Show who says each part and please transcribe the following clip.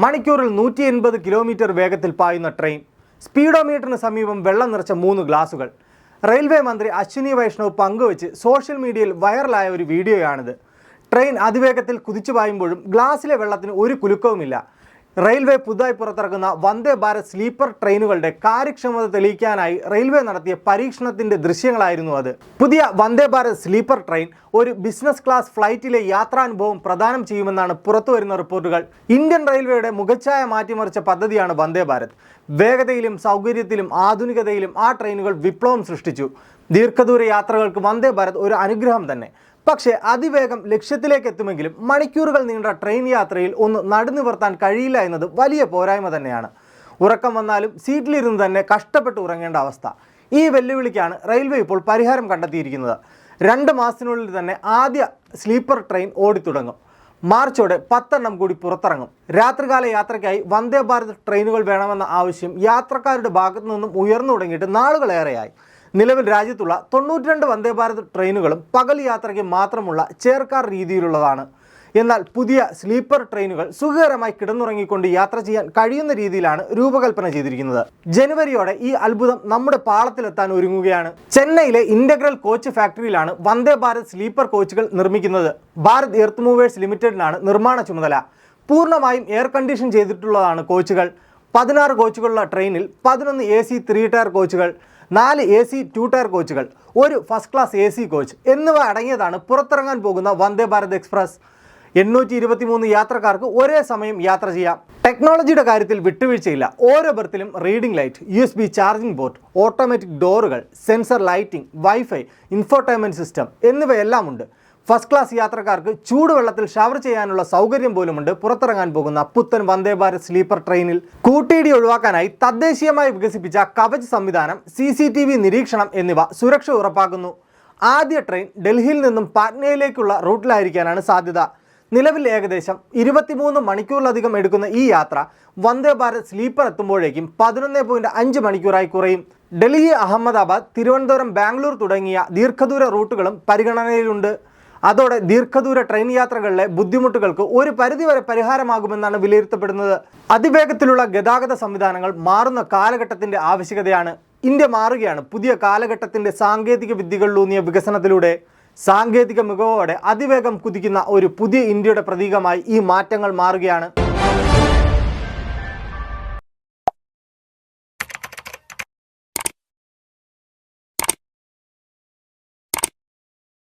Speaker 1: മണിക്കൂറിൽ 180 കിലോമീറ്റർ വേഗത്തിൽ പായുന്ന ട്രെയിൻ. സ്പീഡോമീറ്ററിന് സമീപം വെള്ളം നിറച്ച 3 ഗ്ലാസുകൾ. റെയിൽവേ മന്ത്രി അശ്വിനി വൈഷ്ണവ് പങ്കുവച്ച് സോഷ്യൽ മീഡിയയിൽ വൈറലായ ഒരു വീഡിയോയാണിത്. ട്രെയിൻ അതിവേഗത്തിൽ കുതിച്ചു പായുമ്പോഴും ഗ്ലാസിലെ വെള്ളത്തിന് ഒരു കുലുക്കവുമില്ല. റെയിൽവേ പുതുതായി പുറത്തിറക്കുന്ന വന്ദേ ഭാരത് സ്ലീപ്പർ ട്രെയിനുകളുടെ കാര്യക്ഷമത തെളിയിക്കാനായി റെയിൽവേ നടത്തിയ പരീക്ഷണത്തിന്റെ ദൃശ്യങ്ങളായിരുന്നു അത്. പുതിയ വന്ദേ ഭാരത് സ്ലീപ്പർ ട്രെയിൻ ഒരു ബിസിനസ് ക്ലാസ് ഫ്ലൈറ്റിലെ യാത്രാനുഭവം പ്രദാനം ചെയ്യുമെന്നാണ് പുറത്തുവരുന്ന റിപ്പോർട്ടുകൾ. ഇന്ത്യൻ റെയിൽവേയുടെ മുഖച്ഛായ മാറ്റിമറിച്ച പദ്ധതിയാണ് വന്ദേ ഭാരത്. വേഗതയിലും സൗകര്യത്തിലും ആധുനികതയിലും ആ ട്രെയിനുകൾ വിപ്ലവം സൃഷ്ടിച്ചു. ദീർഘദൂര യാത്രകൾക്ക് വന്ദേ ഭാരത് ഒരു അനുഗ്രഹം തന്നെ. പക്ഷേ അതിവേഗം ലക്ഷ്യത്തിലേക്ക് എത്തുമെങ്കിലും മണിക്കൂറുകൾ നീണ്ട ട്രെയിൻ യാത്രയിൽ ഒന്ന് നടുനിവർത്താൻ കഴിയില്ല എന്നത് വലിയ പോരായ്മ തന്നെയാണ്. ഉറക്കം വന്നാലും സീറ്റിലിരുന്ന് തന്നെ കഷ്ടപ്പെട്ട് ഉറങ്ങേണ്ട അവസ്ഥ. ഈ വെല്ലുവിളിക്കാണ് റെയിൽവേ ഇപ്പോൾ പരിഹാരം കണ്ടെത്തിയിരിക്കുന്നത്. 2 മാസത്തിനുള്ളിൽ തന്നെ ആദ്യ സ്ലീപ്പർ ട്രെയിൻ ഓടിത്തുടങ്ങും. മാർച്ചോടെ 10 എണ്ണം കൂടി പുറത്തിറങ്ങും. രാത്രികാല യാത്രയ്ക്കായി വന്ദേ ഭാരത് ട്രെയിനുകൾ വേണമെന്ന ആവശ്യം യാത്രക്കാരുടെ ഭാഗത്തു നിന്നും ഉയർന്നു തുടങ്ങിയിട്ട് നാളുകളേറെയായി. നിലവിൽ രാജ്യത്തുള്ള 92 വന്ദേ ഭാരത് ട്രെയിനുകളും പകൽ യാത്രയ്ക്ക് മാത്രമുള്ള ചെയർകാർ രീതിയിലുള്ളതാണ്. എന്നാൽ പുതിയ സ്ലീപ്പർ ട്രെയിനുകൾ സുഖകരമായി കിടന്നുറങ്ങിക്കൊണ്ട് യാത്ര ചെയ്യാൻ കഴിയുന്ന രീതിയിലാണ് രൂപകൽപ്പന ചെയ്തിരിക്കുന്നത്. ജനുവരിയോടെ ഈ അത്ഭുതം നമ്മുടെ പാളത്തിലെത്താൻ ഒരുങ്ങുകയാണ്. ചെന്നൈയിലെ integral coach ഫാക്ടറിയിലാണ് Vande Bharat sleeper കോച്ചുകൾ നിർമ്മിക്കുന്നത്. ഭാരത് എർത്ത് മൂവേഴ്സ് ലിമിറ്റഡിനാണ് നിർമ്മാണ ചുമതല. പൂർണ്ണമായും എയർ കണ്ടീഷൻ ചെയ്തിട്ടുള്ളതാണ് കോച്ചുകൾ. 16 കോച്ചുകളുള്ള ട്രെയിനിൽ 11 AC 3 ടയർ കോച്ചുകൾ, 4 AC 2 ടയർ കോച്ചുകൾ, ഒരു ഫസ്റ്റ് ക്ലാസ് AC കോച്ച് എന്നിവ അടങ്ങിയതാണ് പുറത്തിറങ്ങാൻ പോകുന്ന വന്ദേ ഭാരത് എക്സ്പ്രസ്. 823 യാത്രക്കാർക്ക് ഒരേ സമയം യാത്ര ചെയ്യാം. ടെക്നോളജിയുടെ കാര്യത്തിൽ വിട്ടുവീഴ്ചയില്ല. ഓരോ ബർത്തിലും reading light, USB charging port, automatic ഡോറുകൾ, sensor lighting, wifi, infotainment system എന്നിവയെല്ലാം ഉണ്ട്. ഫസ്റ്റ് ക്ലാസ് യാത്രക്കാർക്ക് ചൂടുവെള്ളത്തിൽ ഷവർ ചെയ്യാനുള്ള സൗകര്യം പോലുമുണ്ട് പുറത്തിറങ്ങാൻ പോകുന്ന പുത്തൻ വന്ദേ ഭാരത് സ്ലീപ്പർ ട്രെയിനിൽ. കൂട്ടിയിടി ഒഴിവാക്കാനായി തദ്ദേശീയമായി വികസിപ്പിച്ച കവച് സംവിധാനം, CCTV നിരീക്ഷണം എന്നിവ സുരക്ഷ ഉറപ്പാക്കുന്നു. ആദ്യ ട്രെയിൻ ഡൽഹിയിൽ നിന്നും പാറ്റ്നയിലേക്കുള്ള റൂട്ടിലായിരിക്കാനാണ് സാധ്യത. നിലവിൽ ഏകദേശം 23 മണിക്കൂറിലധികം എടുക്കുന്ന ഈ യാത്ര വന്ദേ ഭാരത് സ്ലീപ്പർ എത്തുമ്പോഴേക്കും 11.5 മണിക്കൂറായി കുറയും. ഡൽഹി, അഹമ്മദാബാദ്, തിരുവനന്തപുരം, ബാംഗ്ലൂർ തുടങ്ങിയ ദീർഘദൂര റൂട്ടുകളും പരിഗണനയിലുണ്ട്. അതോടെ ദീർഘദൂര ട്രെയിൻ യാത്രകളിലെ ബുദ്ധിമുട്ടുകൾക്ക് ഒരു പരിധിവരെ പരിഹാരമാകുമെന്നാണ് വിലയിരുത്തപ്പെടുന്നത്. അതിവേഗത്തിലുള്ള ഗതാഗത സംവിധാനങ്ങൾ മാറുന്ന കാലഘട്ടത്തിന്റെ ആവശ്യകതയാണ്. ഇന്ത്യ മാറുകയാണ് പുതിയ കാലഘട്ടത്തിന്റെ സാങ്കേതിക വിദ്യകളിലൂന്നിയ വികസനത്തിലൂടെ. സാങ്കേതിക മികവോടെ അതിവേഗം കുതിക്കുന്ന ഒരു പുതിയ ഇന്ത്യയുടെ പ്രതീകമായി ഈ മാറ്റങ്ങൾ മാറുകയാണ്.